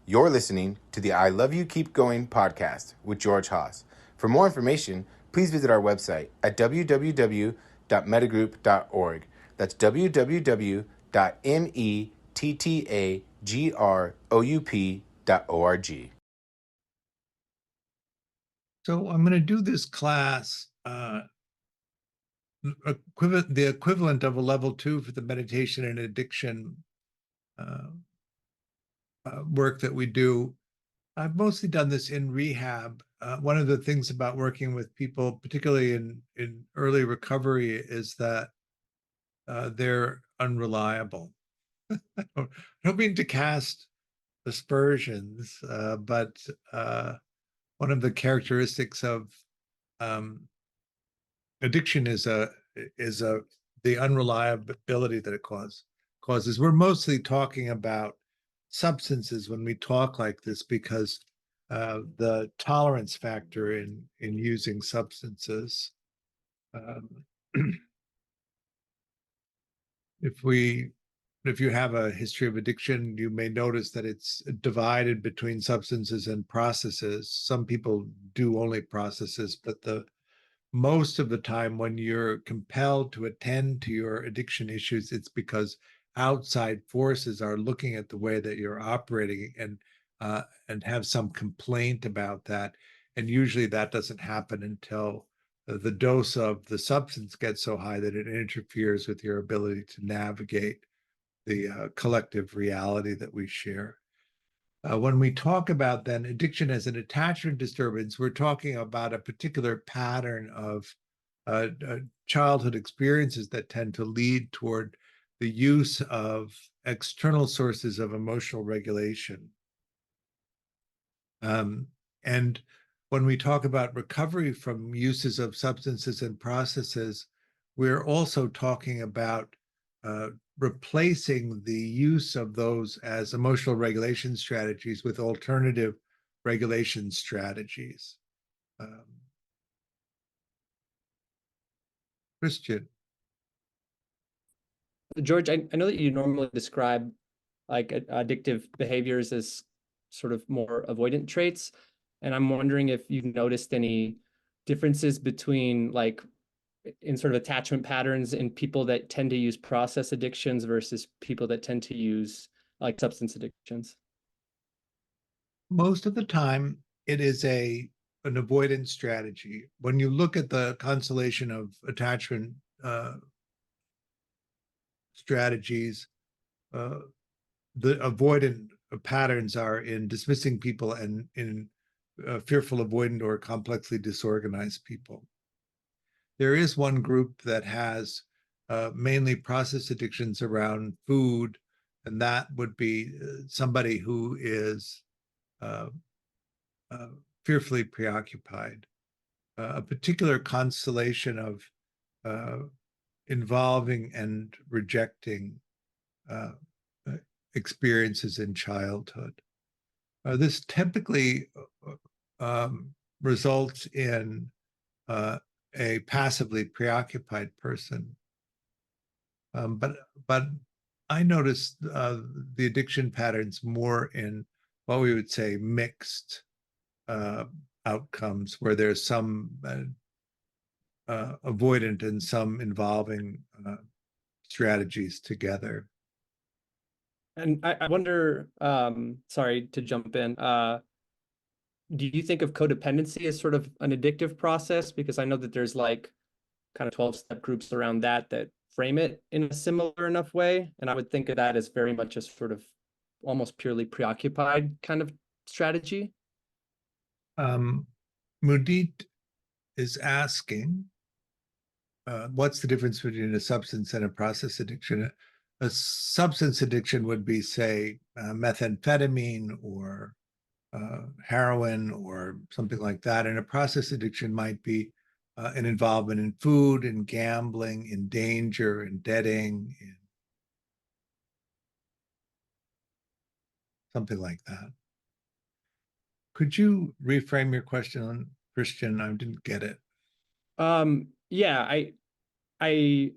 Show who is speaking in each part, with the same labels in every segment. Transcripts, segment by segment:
Speaker 1: You're listening to the I Love You Keep Going podcast with George Haas. For more information, please visit our website at www.mettagroup.org. That's www.mettagroup.org.
Speaker 2: So I'm going to do this class, the equivalent of a level 2 for the meditation and addiction work that we do. I've mostly done this in rehab. One of the things about working with people, particularly in early recovery, is that they're unreliable. I don't mean to cast aspersions, but one of the characteristics of addiction is the unreliability that it causes. We're mostly talking about substances when we talk like this because the tolerance factor in using substances. If you have a history of addiction, you may notice that it's divided between substances and processes. Some people do only processes, but most of the time when you're compelled to attend to your addiction issues, it's because outside forces are looking at the way that you're operating and have some complaint about that. And usually that doesn't happen until the dose of the substance gets so high that it interferes with your ability to navigate the collective reality that we share. When we talk about then addiction as an attachment disturbance, we're talking about a particular pattern of childhood experiences that tend to lead toward the use of external sources of emotional regulation. And when we talk about recovery from uses of substances and processes, we're also talking about replacing the use of those as emotional regulation strategies with alternative regulation strategies. Christian.
Speaker 3: George, I know that you normally describe like addictive behaviors as sort of more avoidant traits. And I'm wondering if you've noticed any differences between like in sort of attachment patterns in people that tend to use process addictions versus people that tend to use like substance addictions.
Speaker 2: Most of the time, it is an avoidance strategy. When you look at the constellation of attachment strategies, the avoidant patterns are in dismissing people and in fearful, avoidant, or complexly disorganized people. There is one group that has mainly process addictions around food, and that would be somebody who is fearfully preoccupied. A particular constellation of involving and rejecting experiences in childhood. This typically results in a passively preoccupied person. But I noticed the addiction patterns more in what we would say mixed outcomes, where there's some avoidant and some involving strategies together.
Speaker 3: And I wonder, sorry to jump in, do you think of codependency as sort of an addictive process? Because I know that there's like kind of 12-step groups around that frame it in a similar enough way. And I would think of that as very much a sort of almost purely preoccupied kind of strategy.
Speaker 2: Mudit is asking, what's the difference between a substance and a process addiction? A substance addiction would be, say, methamphetamine or heroin or something like that. And a process addiction might be an involvement in food, in gambling, in danger, in debting, in something like that. Could you reframe your question, Christian? I didn't get it.
Speaker 3: Yeah, I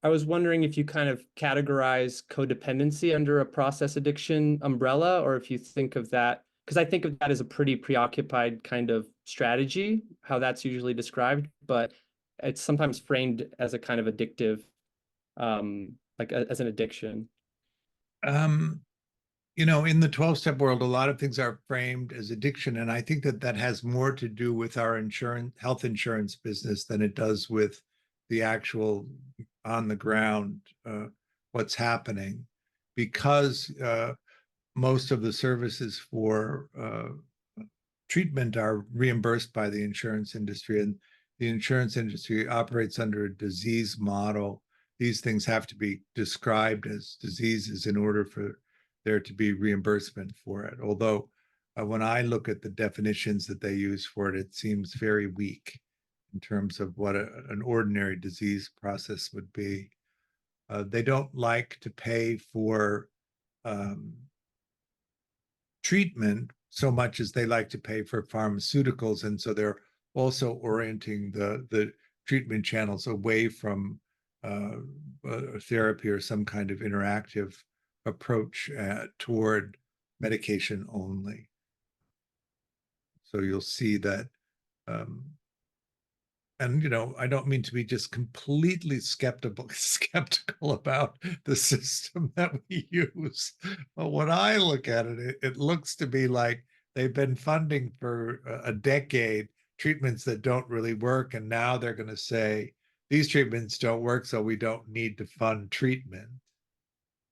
Speaker 3: I was wondering if you kind of categorize codependency under a process addiction umbrella, or if you think of that, because I think of that as a pretty preoccupied kind of strategy, how that's usually described, but it's sometimes framed as a kind of addictive, as an addiction.
Speaker 2: Um, you know, in the 12-step world, a lot of things are framed as addiction. And I think that that has more to do with our health insurance business than it does with the actual on the ground, what's happening. Because most of the services for treatment are reimbursed by the insurance industry, and the insurance industry operates under a disease model. These things have to be described as diseases in order for there to be reimbursement for it. Although when I look at the definitions that they use for it, it seems very weak in terms of what an ordinary disease process would be. They don't like to pay for treatment so much as they like to pay for pharmaceuticals, and so they're also orienting the treatment channels away from therapy or some kind of interactive approach toward medication only. So you'll see that, and you know, I don't mean to be just completely skeptical about the system that we use, but when I look at it, it looks to be like they've been funding for a decade treatments that don't really work, and now they're going to say these treatments don't work, so we don't need to fund treatment.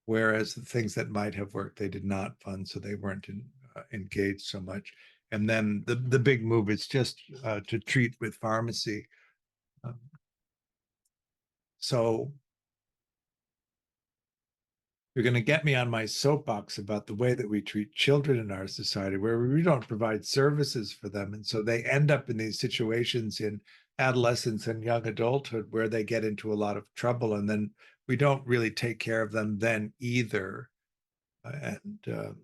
Speaker 2: Whereas the things that might have worked, they did not fund, so they weren't engaged so much. And then the big move is just to treat with pharmacy. So you're going to get me on my soapbox about the way that we treat children in our society, where we don't provide services for them. And so they end up in these situations in adolescence and young adulthood where they get into a lot of trouble. And then we don't really take care of them then either. And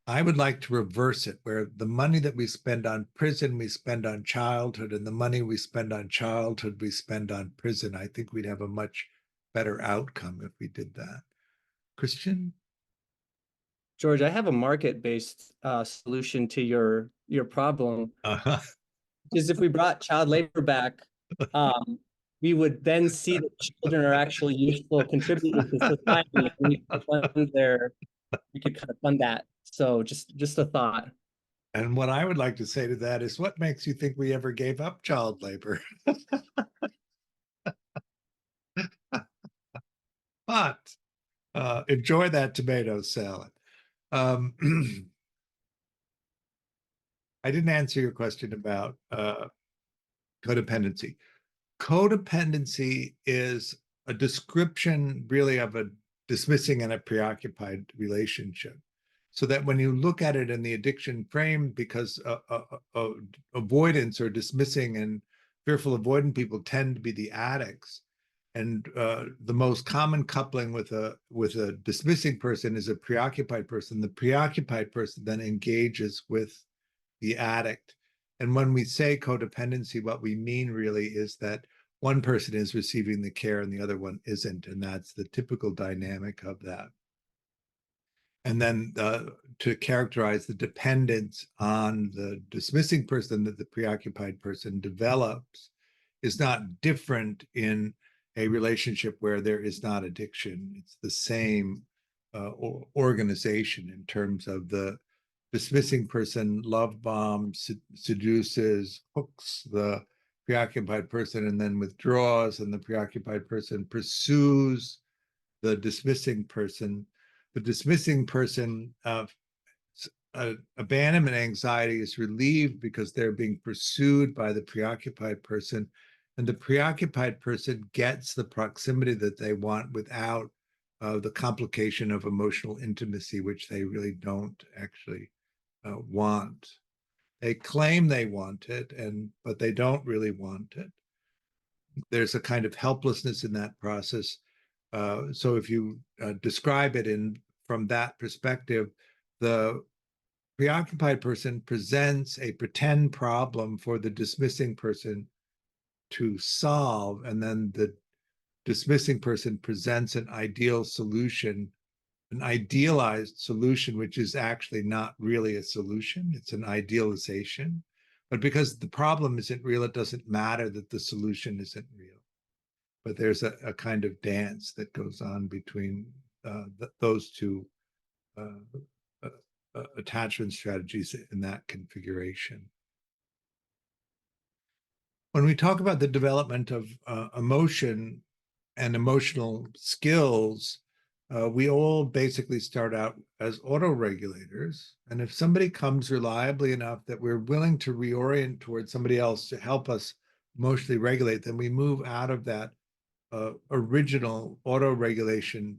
Speaker 2: I would like to reverse it, where the money that we spend on prison, we spend on childhood, and the money we spend on childhood, we spend on prison. I think we'd have a much better outcome if we did that. Christian?
Speaker 3: George, I have a market-based solution to your problem.
Speaker 2: Uh-huh.
Speaker 3: Is if we brought child labor back, we would then see that children are actually useful contributors to society, and we could kind of fund that. So just a thought.
Speaker 2: And what I would like to say to that is, what makes you think we ever gave up child labor? But enjoy that tomato salad. I didn't answer your question about codependency. Codependency is a description really of a dismissing and a preoccupied relationship. So that when you look at it in the addiction frame, because avoidance or dismissing and fearful avoidant people tend to be the addicts, and the most common coupling with a dismissing person is a preoccupied person. The preoccupied person then engages with the addict. And when we say codependency, what we mean really is that one person is receiving the care and the other one isn't. And that's the typical dynamic of that. And then to characterize the dependence on the dismissing person that the preoccupied person develops is not different in a relationship where there is not addiction. It's the same organization in terms of the dismissing person love bombs, seduces, hooks the preoccupied person, and then withdraws, and the preoccupied person pursues the dismissing person. The dismissing person abandonment anxiety is relieved because they're being pursued by the preoccupied person, and the preoccupied person gets the proximity that they want without the complication of emotional intimacy, which they really don't actually want. They claim they want it, but they don't really want it. There's a kind of helplessness in that process. So if you describe it from that perspective, the preoccupied person presents a pretend problem for the dismissing person to solve, and then the dismissing person presents an ideal solution, an idealized solution, which is actually not really a solution. It's an idealization. But because the problem isn't real, it doesn't matter that the solution isn't real. But there's a kind of dance that goes on between those two attachment strategies in that configuration. When we talk about the development of emotion and emotional skills, we all basically start out as autoregulators. And if somebody comes reliably enough that we're willing to reorient towards somebody else to help us emotionally regulate, then we move out of that original autoregulation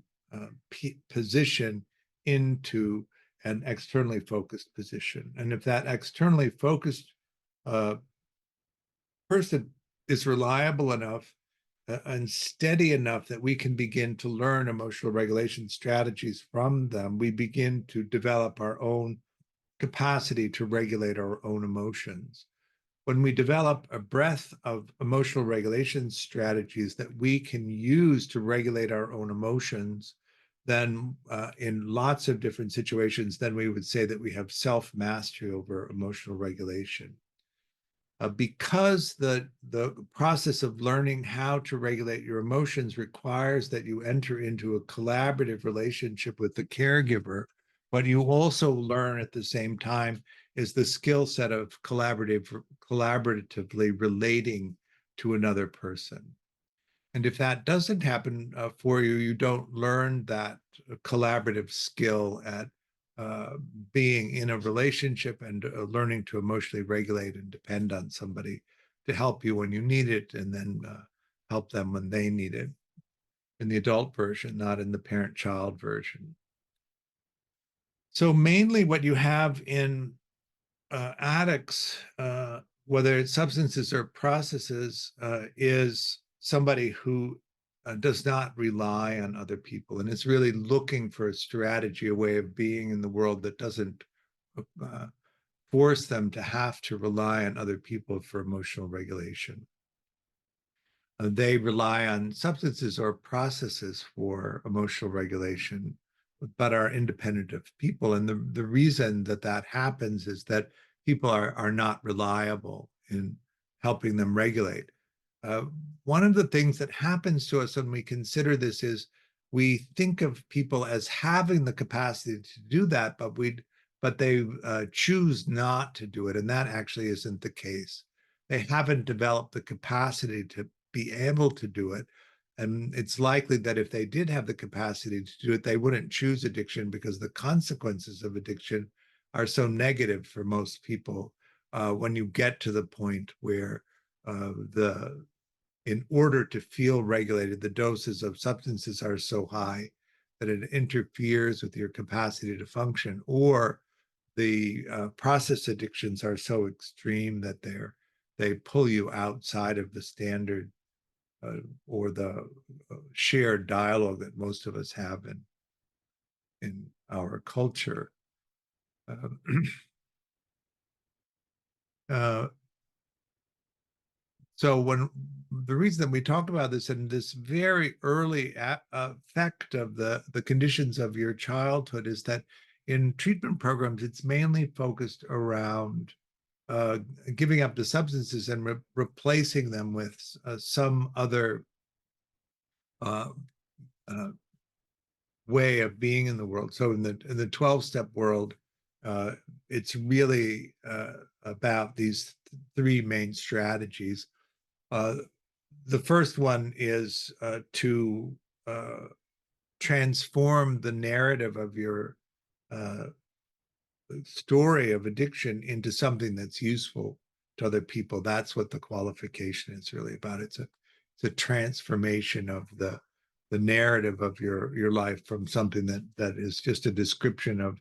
Speaker 2: position into an externally focused position. And if that externally focused person is reliable enough and steady enough that we can begin to learn emotional regulation strategies from them, we begin to develop our own capacity to regulate our own emotions. When we develop a breadth of emotional regulation strategies that we can use to regulate our own emotions, then in lots of different situations, then we would say that we have self-mastery over emotional regulation. Because the process of learning how to regulate your emotions requires that you enter into a collaborative relationship with the caregiver, what you also learn at the same time is the skill set of collaboratively relating to another person. And if that doesn't happen for you, you don't learn that collaborative skill at being in a relationship and learning to emotionally regulate and depend on somebody to help you when you need it, and then help them when they need it. In the adult version, not in the parent-child version. So mainly what you have in addicts, whether it's substances or processes, is somebody who does not rely on other people and is really looking for a strategy, a way of being in the world that doesn't force them to have to rely on other people for emotional regulation. They rely on substances or processes for emotional regulation, but are independent of people. And the reason that that happens is that people are not reliable in helping them regulate. One of the things that happens to us when we consider this is we think of people as having the capacity to do that, but they choose not to do it, and that actually isn't the case. They haven't developed the capacity to be able to do it, and it's likely that if they did have the capacity to do it, they wouldn't choose addiction because the consequences of addiction are so negative for most people when you get to the point where in order to feel regulated, the doses of substances are so high that it interferes with your capacity to function, or the process addictions are so extreme that they pull you outside of the standard or the shared dialogue that most of us have in our culture. So when the reason that we talk about this and this very early effect of the conditions of your childhood is that in treatment programs, it's mainly focused around giving up the substances and replacing them with some other way of being in the world. So in the 12-step world, it's really about these three main strategies. The first one is to transform the narrative of your story of addiction into something that's useful to other people. That's what the qualification is really about. It's a transformation of the narrative of your life from something that is just a description of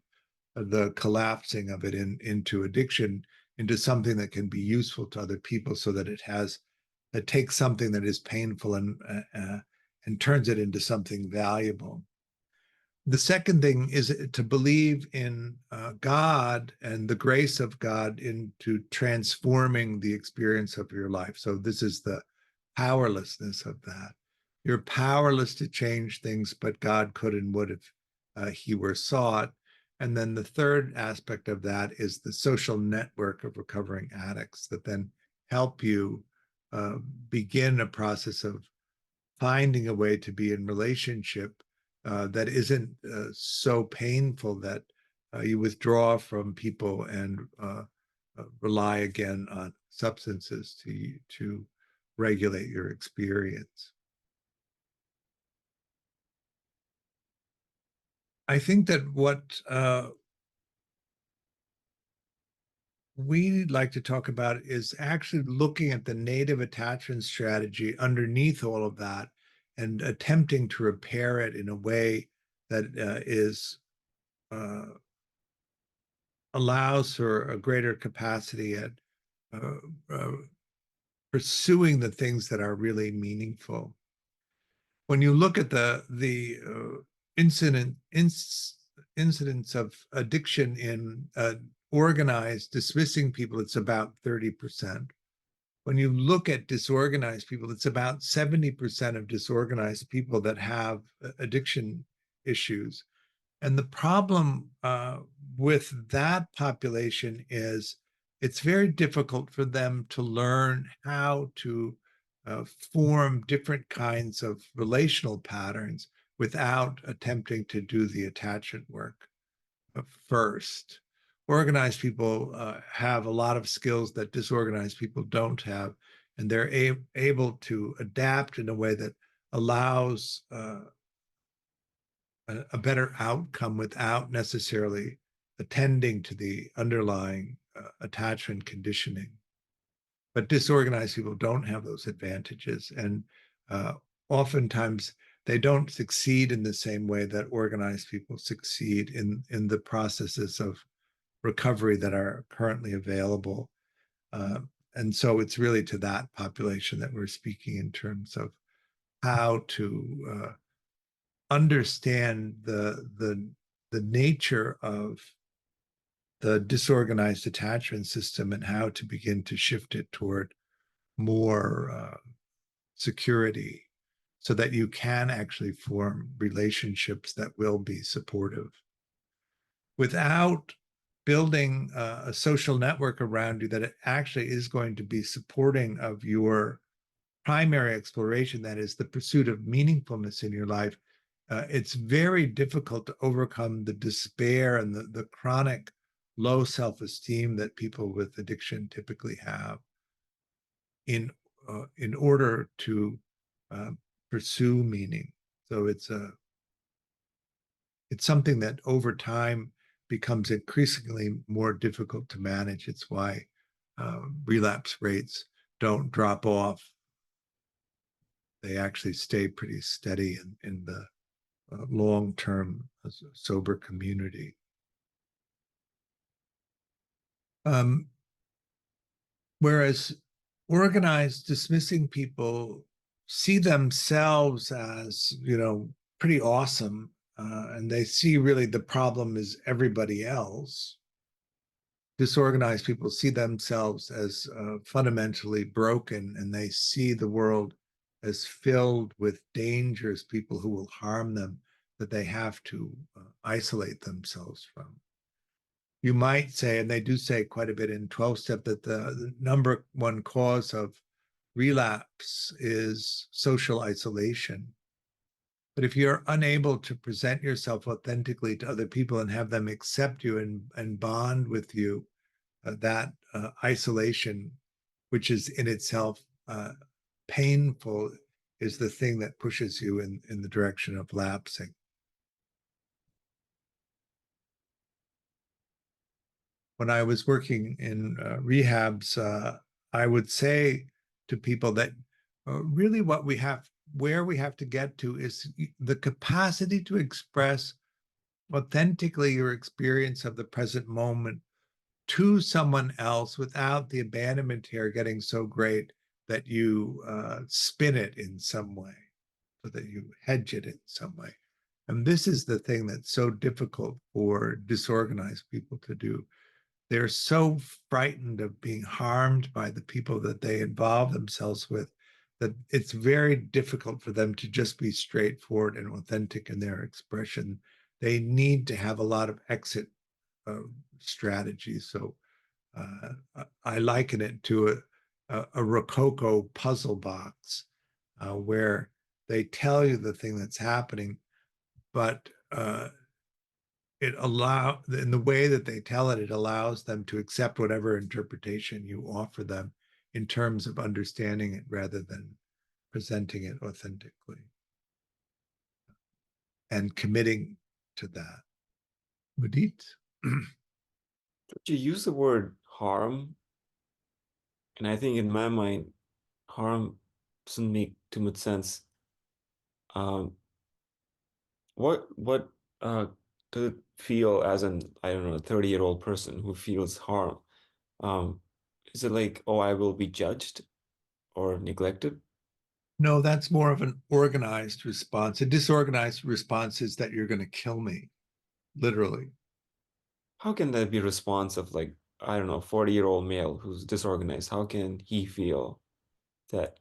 Speaker 2: the collapsing of it into addiction into something that can be useful to other people, so that it takes something that is painful and turns it into something valuable. The second thing is to believe in God and the grace of God into transforming the experience of your life. So this is the powerlessness of that. You're powerless to change things, but God could and would if he were sought. And then the third aspect of that is the social network of recovering addicts that then help you begin a process of finding a way to be in relationship that isn't so painful that you withdraw from people and rely again on substances to regulate your experience. I think that what we like to talk about is actually looking at the native attachment strategy underneath all of that and attempting to repair it in a way that allows for a greater capacity at uh, uh, pursuing the things that are really meaningful. When you look at the incidence of addiction in organized dismissing people, it's about 30%. When you look at disorganized people, it's about 70% of disorganized people that have addiction issues. And the problem with that population is it's very difficult for them to learn how to form different kinds of relational patterns without attempting to do the attachment work first. Organized people have a lot of skills that disorganized people don't have, and they're able to adapt in a way that allows a better outcome without necessarily attending to the underlying attachment conditioning. But disorganized people don't have those advantages, and oftentimes they don't succeed in the same way that organized people succeed in the processes of recovery that are currently available. And so it's really to that population that we're speaking in terms of how to understand the nature of the disorganized attachment system and how to begin to shift it toward more security so that you can actually form relationships that will be supportive without building a social network around you that it actually is going to be supporting of your primary exploration, that is the pursuit of meaningfulness in your life. It's very difficult to overcome the despair and the chronic low self-esteem that people with addiction typically have in order to pursue meaning. So it's something that over time becomes increasingly more difficult to manage. It's why relapse rates don't drop off. They actually stay pretty steady in the long-term sober community. Whereas organized dismissing people see themselves as, pretty awesome, and they see really the problem is everybody else. Disorganized people see themselves as fundamentally broken, and they see the world as filled with dangerous people who will harm them that they have to isolate themselves from. You might say, and they do say quite a bit in 12-step, that the number one cause of relapse is social isolation. But if you're unable to present yourself authentically to other people and have them accept you and bond with you, that isolation, which is in itself painful, is the thing that pushes you in the direction of lapsing. When I was working in rehabs, I would say to people that really where we have to get to is the capacity to express authentically your experience of the present moment to someone else without the abandonment here getting so great that you spin it in some way, so that you hedge it in some way. And this is the thing that's so difficult for disorganized people to do. They're so frightened of being harmed by the people that they involve themselves with that it's very difficult for them to just be straightforward and authentic in their expression. They need to have a lot of exit strategies. So I liken it to a Rococo puzzle box where they tell you the thing that's happening, but in the way that they tell it, it allows them to accept whatever interpretation you offer them in terms of understanding it rather than presenting it authentically and committing to that. Mudit?
Speaker 4: You use the word harm, and I think in my mind, harm doesn't make too much sense. What does it feel as an, I don't know, a 30-year-old person who feels harm? Is it like, oh, I will be judged or neglected?
Speaker 2: No, that's more of an organized response. A disorganized response is that you're going to kill me, literally.
Speaker 4: How can that be a response of like, I don't know, 40-year-old male who's disorganized? How can he feel that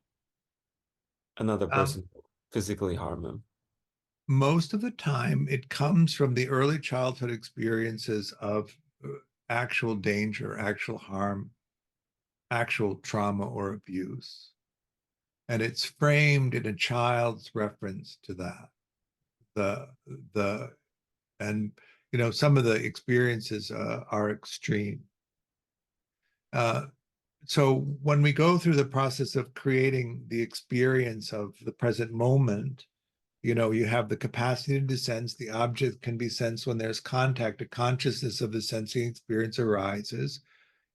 Speaker 4: another person physically harm him?
Speaker 2: Most of the time, it comes from the early childhood experiences of actual danger, actual harm, actual trauma or abuse. And it's framed in a child's reference to that. And some of the experiences are extreme. So when we go through the process of creating the experience of the present moment, you have the capacity to sense. The object can be sensed when there's contact. A consciousness of the sensing experience arises.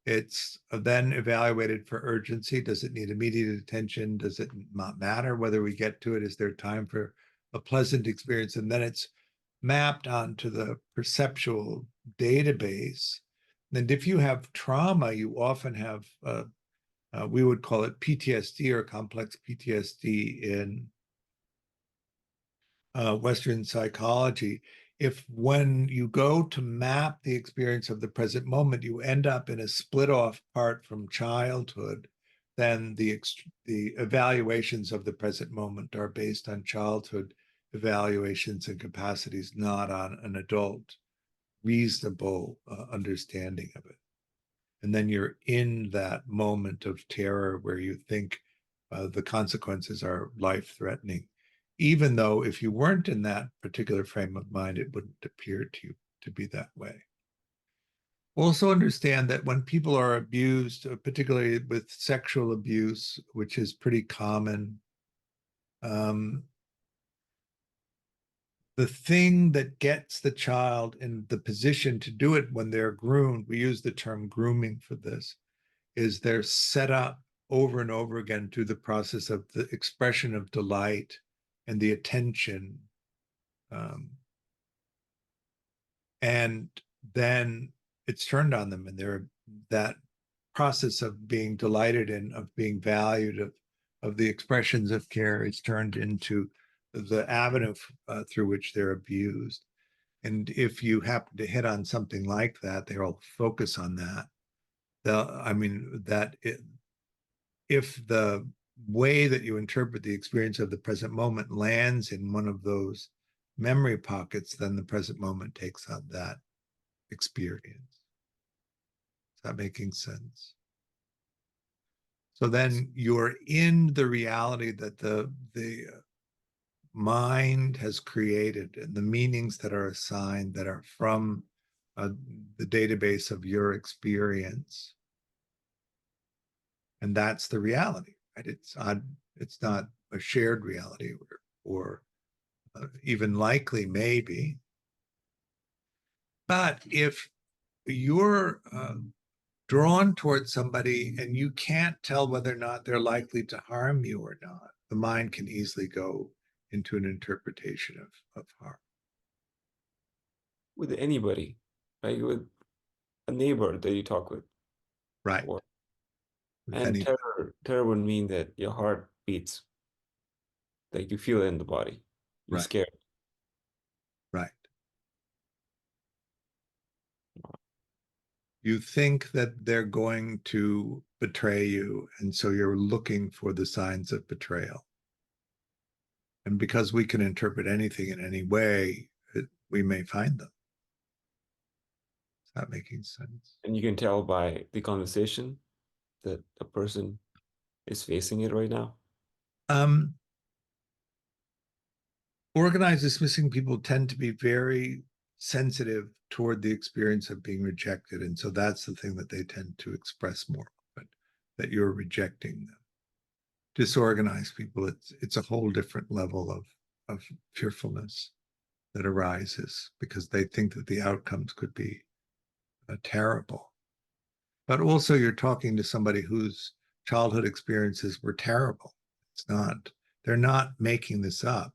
Speaker 2: It's then evaluated for urgency. Does it need immediate attention? Does it not matter whether we get to it? Is there time for a pleasant experience? And then it's mapped onto the perceptual database. And if you have trauma, you often have, we would call it PTSD or complex PTSD in Western psychology. If when you go to map the experience of the present moment, you end up in a split off part from childhood, then the evaluations of the present moment are based on childhood evaluations and capacities, not on an adult reasonable understanding of it. And then you're in that moment of terror where you think the consequences are life-threatening, even though if you weren't in that particular frame of mind, it wouldn't appear to you to be that way. Also understand that when people are abused, particularly with sexual abuse, which is pretty common, the thing that gets the child in the position to do it when they're groomed, we use the term grooming for this, is they're set up over and over again through the process of the expression of delight and the attention. And then it's turned on them, and they're that process of being delighted and of being valued, of the expressions of care is turned into the avenue through which they're abused. And if you happen to hit on something like that, they'll focus on that. If the way that you interpret the experience of the present moment lands in one of those memory pockets, then the present moment takes on that experience. Is that making sense? So then you're in the reality that the mind has created, and the meanings that are assigned that are from the database of your experience. And that's the reality, right? It's not a shared reality or even likely maybe. But if you're drawn towards somebody and you can't tell whether or not they're likely to harm you or not, the mind can easily go into an interpretation of harm.
Speaker 4: With anybody, right? With a neighbor that you talk with.
Speaker 2: Right.
Speaker 4: And terror would mean that your heart beats, like you feel it in the body. You're
Speaker 2: right.
Speaker 4: scared.
Speaker 2: Right. You think that they're going to betray you, and so you're looking for the signs of betrayal. And because we can interpret anything in any way, we may find them. Is that making sense?
Speaker 4: And you can tell by the conversation that a person is facing it right now.
Speaker 2: Organized dismissing people tend to be very sensitive toward the experience of being rejected. And so that's the thing that they tend to express more often, that you're rejecting them. Disorganized people, it's a whole different level of fearfulness that arises because they think that the outcomes could be terrible. But also you're talking to somebody whose childhood experiences were terrible. They're not making this up.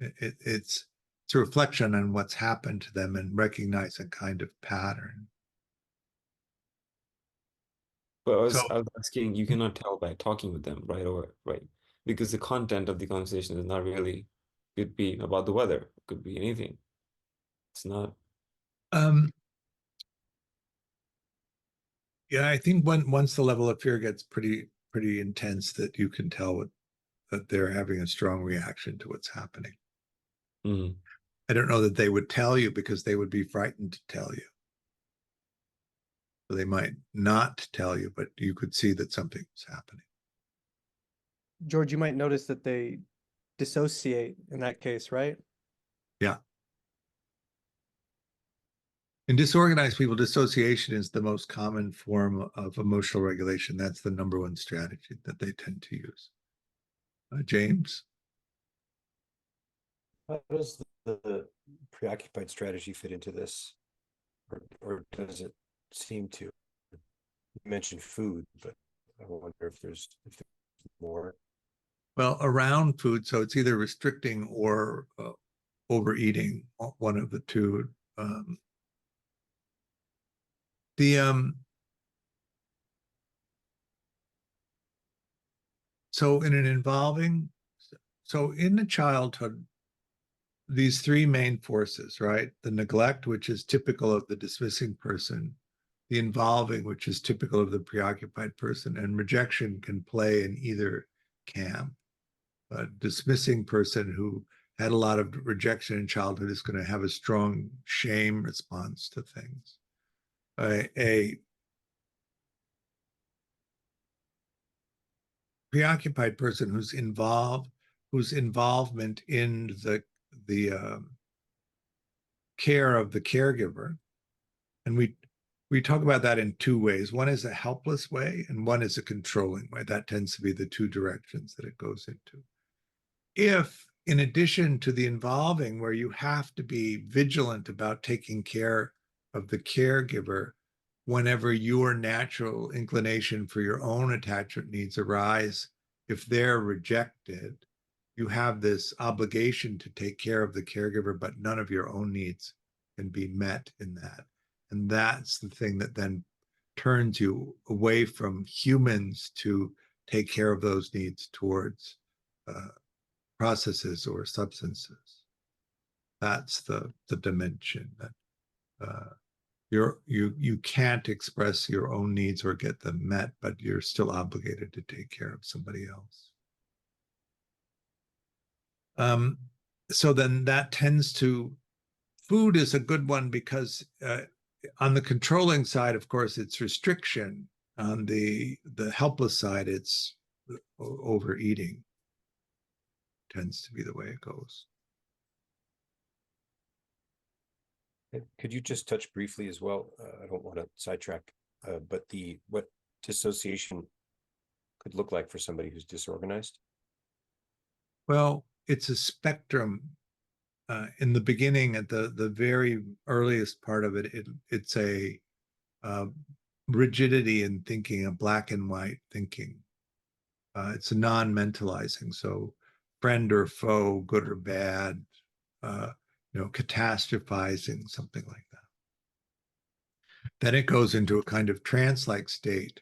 Speaker 2: It's a reflection on what's happened to them and recognize a kind of pattern.
Speaker 4: But I was asking, you cannot tell by talking with them, right? Or right, because the content of the conversation is not really, could be about the weather, it could be anything. It's not.
Speaker 2: Yeah, I think once the level of fear gets pretty intense, that you can tell that they're having a strong reaction to what's happening.
Speaker 4: Mhm.
Speaker 2: I don't know that they would tell you because they would be frightened to tell you. So they might not tell you, but you could see that something was happening.
Speaker 3: George, you might notice that they dissociate in that case, right?
Speaker 2: Yeah. In disorganized people, dissociation is the most common form of emotional regulation. That's the number one strategy that they tend to use. James?
Speaker 5: How does the preoccupied strategy fit into this? Or does it seem to? You mentioned food, but I wonder if there's more.
Speaker 2: Well, around food, so it's either restricting or overeating, one of the two. So in the childhood, these three main forces, right? The neglect, which is typical of the dismissing person, the involving, which is typical of the preoccupied person, and rejection can play in either camp. A dismissing person who had a lot of rejection in childhood is going to have a strong shame response to things. A preoccupied person whose involvement in the care of the caregiver, and we talk about that in two ways. One is a helpless way, and one is a controlling way. That tends to be the two directions that it goes into. If, in addition to the involving, where you have to be vigilant about taking care of the caregiver, whenever your natural inclination for your own attachment needs arise, if they're rejected, you have this obligation to take care of the caregiver, but none of your own needs can be met in that. And that's the thing that then turns you away from humans to take care of those needs towards processes or substances. That's the dimension that you can't express your own needs or get them met, but you're still obligated to take care of somebody else. So then that tends to, food is a good one because on the controlling side, of course, it's restriction. On the helpless side, it's overeating. Tends to be the way it goes.
Speaker 5: Could you just touch briefly as well? I don't want to sidetrack, but what dissociation could look like for somebody who's disorganized?
Speaker 2: Well, it's a spectrum. In the beginning, at the very earliest part of it, it's a rigidity in thinking, a black and white thinking. It's a non-mentalizing, so friend or foe, good or bad, catastrophizing, something like that. Then it goes into a kind of trance-like state,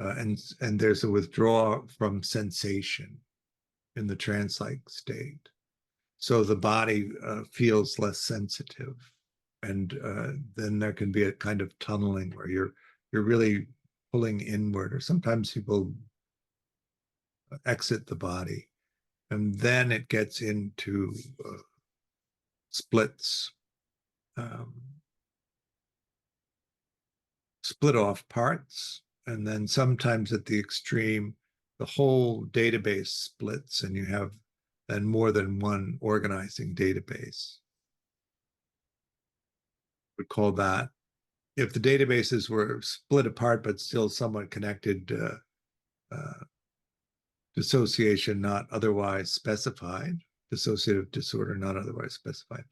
Speaker 2: and there's a withdrawal from sensation in the trance-like state. So the body feels less sensitive. And then there can be a kind of tunneling where you're really pulling inward, or sometimes people exit the body, and then it gets into splits, um, split off parts, and then sometimes at the extreme, the whole database splits, and you have then more than one organizing database. We call that, if the databases were split apart but still somewhat connected, dissociation not otherwise specified, dissociative disorder not otherwise specified.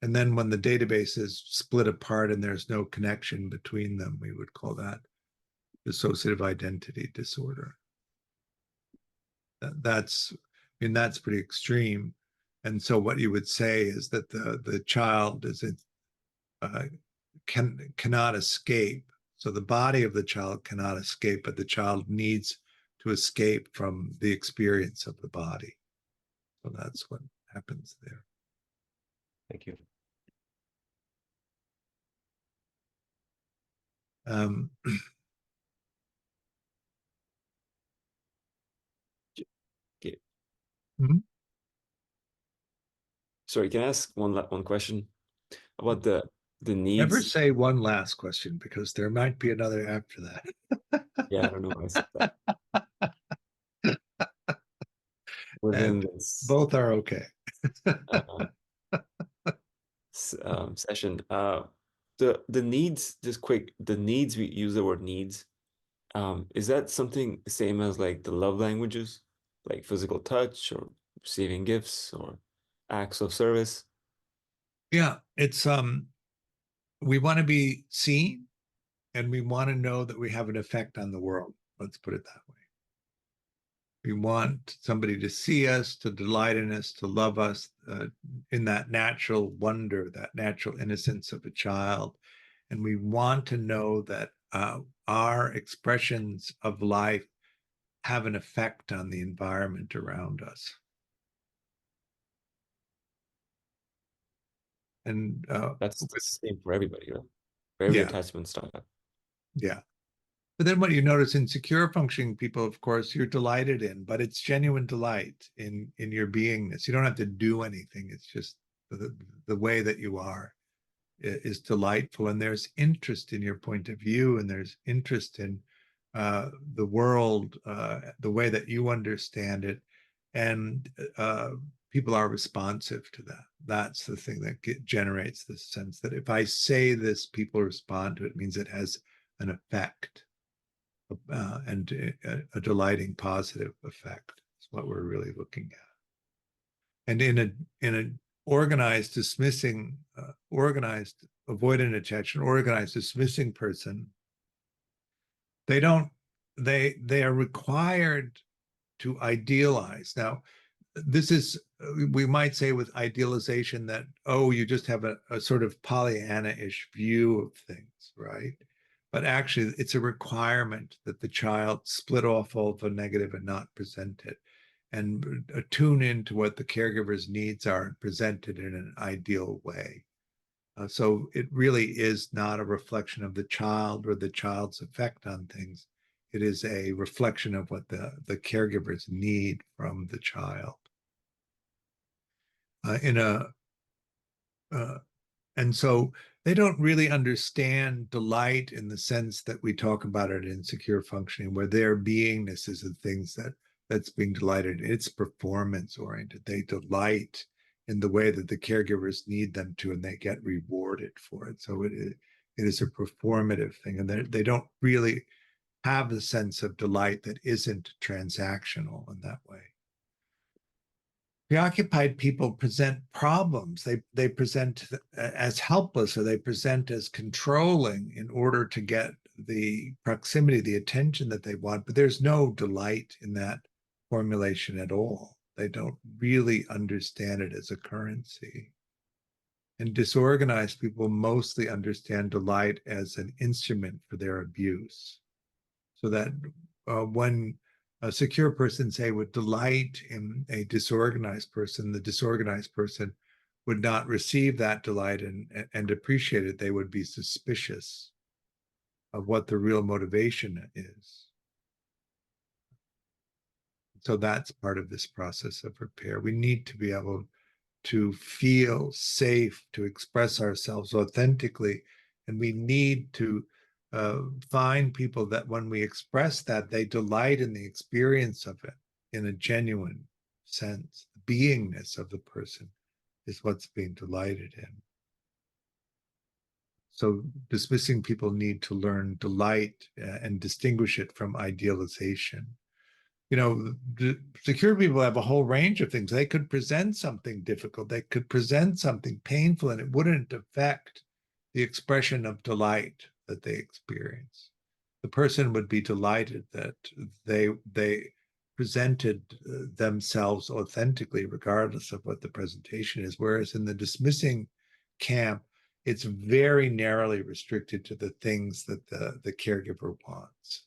Speaker 2: And then when the database is split apart and there's no connection between them, we would call that dissociative identity disorder. That's, I mean, that's pretty extreme. And so what you would say is that the child is cannot escape. So the body of the child cannot escape, but the child needs to escape from the experience of the body. So that's what happens there.
Speaker 5: Thank you.
Speaker 4: Okay.
Speaker 2: Mhm.
Speaker 4: Sorry, can I ask one question about the
Speaker 2: Never
Speaker 4: needs?
Speaker 2: say one last question, because there might be another after that.
Speaker 4: Yeah, I don't know why I said that. Within
Speaker 2: And
Speaker 4: this
Speaker 2: both are okay.
Speaker 4: uh, session, the needs, just quick, the needs, we use the word needs. Is that something the same as like the love languages, like physical touch or receiving gifts or acts of service?
Speaker 2: Yeah, it's we want to be seen, and we want to know that we have an effect on the world. Let's put it that way. We want somebody to see us, to delight in us, to love us in that natural wonder, that natural innocence of a child. And we want to know that our expressions of life have an effect on the environment around us. And
Speaker 4: That's the same for everybody, right? For every
Speaker 2: yeah,
Speaker 4: attachment style.
Speaker 2: yeah. But then what you notice in secure functioning people, of course, you're delighted in, but it's genuine delight in your beingness. You don't have to do anything. It's just the way that you are is delightful. And there's interest in your point of view, and there's interest in the world, the way that you understand it. And people are responsive to that. That's the thing that generates the sense that if I say this, people respond to it. It means it has an effect. And a delighting positive effect is what we're really looking at. And in a organized dismissing, organized avoidant attention, organized dismissing person, they don't, they are required to idealize. Now, this is, we might say with idealization that, oh, you just have a sort of Pollyanna-ish view of things, right? But actually, it's a requirement that the child split off all the negative and not present it, and tune into what the caregiver's needs are and present it in an ideal way. So it really is not a reflection of the child or the child's effect on things. It is a reflection of what the caregivers need from the child. And so they don't really understand delight in the sense that we talk about it in secure functioning, where their beingness is the things that's being delighted in. It's performance oriented. They delight in the way that the caregivers need them to, and they get rewarded for it. So it is a performative thing, and they don't really have the sense of delight that isn't transactional in that way. Preoccupied people present problems. They present as helpless, or they present as controlling in order to get the proximity, the attention that they want. But there's no delight in that formulation at all. They don't really understand it as a currency. And disorganized people mostly understand delight as an instrument for their abuse. So that when a secure person, say, would delight in a disorganized person, the disorganized person would not receive that delight and appreciate it. They would be suspicious of what the real motivation is. So that's part of this process of repair. We need to be able to feel safe, to express ourselves authentically, and we need to find people that when we express that, they delight in the experience of it in a genuine sense. The beingness of the person is what's being delighted in. So dismissing people need to learn delight and distinguish it from idealization. You know, the secure people have a whole range of things. They could present something difficult, they could present something painful, and it wouldn't affect the expression of delight that they experience. The person would be delighted that they presented themselves authentically, regardless of what the presentation is. Whereas in the dismissing camp, it's very narrowly restricted to the things that the caregiver wants.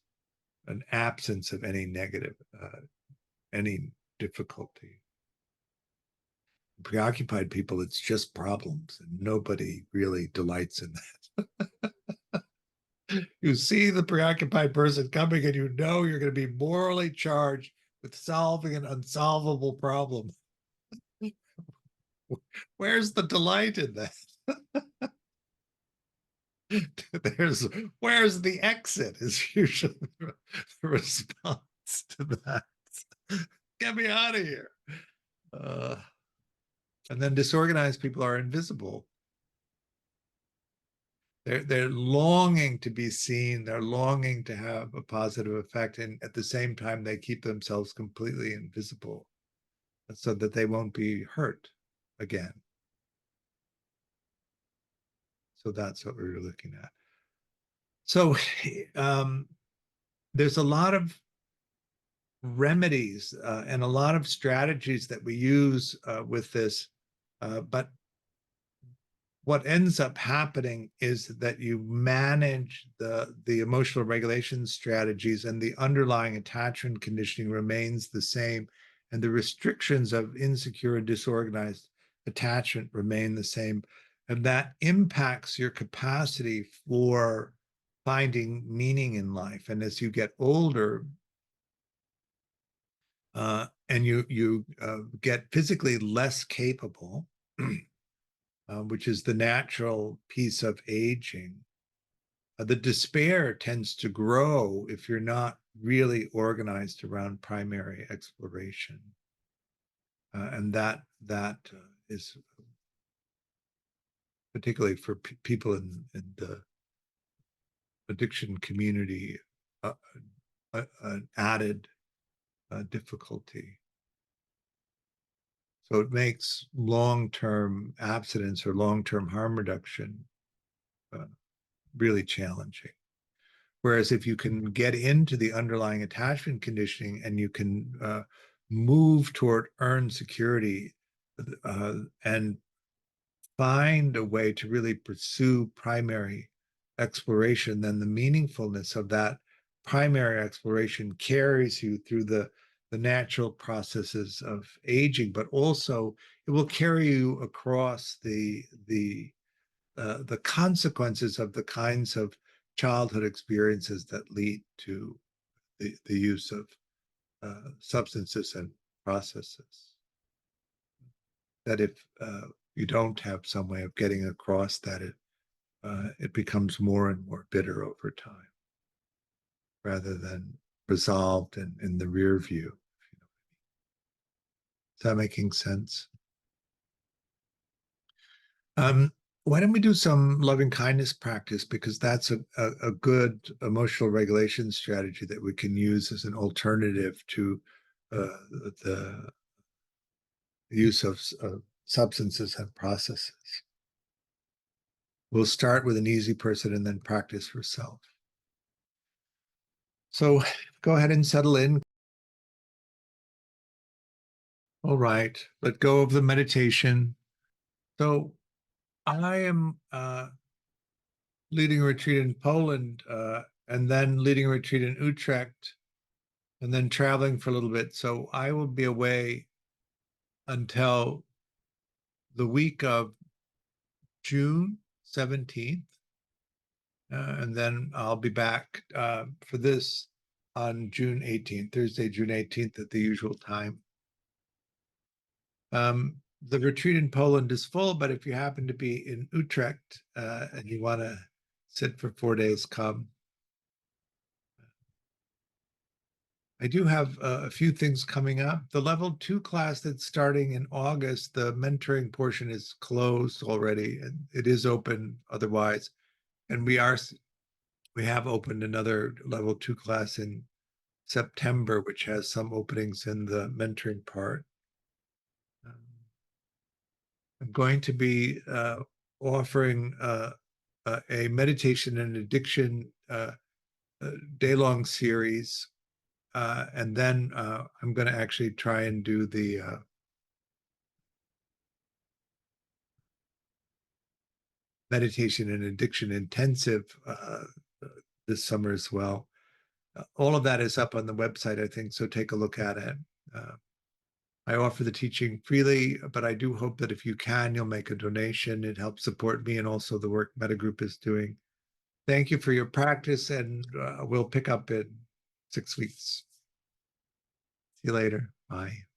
Speaker 2: An absence of any negative, any difficulty. Preoccupied people, it's just problems, and nobody really delights in that. You see the preoccupied person coming, and you know you're going to be morally charged with solving an unsolvable problem. Where's the delight in that? Where's the exit is usually the response to that. Get me out of here. And then disorganized people are invisible. They're longing to be seen. They're longing to have a positive effect. And at the same time, they keep themselves completely invisible so that they won't be hurt again. So that's what we were looking at. So there's a lot of remedies and a lot of strategies that we use with this, but what ends up happening is that you manage the emotional regulation strategies, and the underlying attachment conditioning remains the same, and the restrictions of insecure and disorganized attachment remain the same, and that impacts your capacity for finding meaning in life. And as you get older, and you get physically less capable, which is the natural piece of aging, the despair tends to grow if you're not really organized around primary exploration. And that is particularly for people in the addiction community, an added difficulty. So it makes long-term abstinence or long-term harm reduction really challenging. Whereas if you can get into the underlying attachment conditioning and you can move toward earned security and find a way to really pursue primary exploration, then the meaningfulness of that primary exploration carries you through the natural processes of aging, but also it will carry you across the consequences of the kinds of childhood experiences that lead to the use of substances and processes. That if you don't have some way of getting across that, it becomes more and more bitter over time, rather than resolved in the rear view. Is that making sense? Why don't we do some loving kindness practice, because that's a good emotional regulation strategy that we can use as an alternative to the use of substances and processes. We'll start with an easy person and then practice for self. So go ahead and settle in. All right, let go of the meditation. So I am leading a retreat in Poland, and then leading a retreat in Utrecht, and then traveling for a little bit. So I will be away until the week of June 17th. And then I'll be back for this on June 18th, Thursday, June 18th at the usual time. The retreat in Poland is full, but if you happen to be in Utrecht and you want to sit for 4 days, come. I do have a few things coming up. The level 2 class that's starting in August, the mentoring portion is closed already, and it is open otherwise. And we have opened another level 2 class in September, which has some openings in the mentoring part. I'm going to be offering a meditation and addiction day-long series. And then I'm going to actually try and do the meditation and addiction intensive this summer as well. All of that is up on the website, I think, so take a look at it. I offer the teaching freely, but I do hope that if you can, you'll make a donation. It helps support me and also the work Mettagroup is doing. Thank you for your practice, and we'll pick up in 6 weeks. See you later. Bye.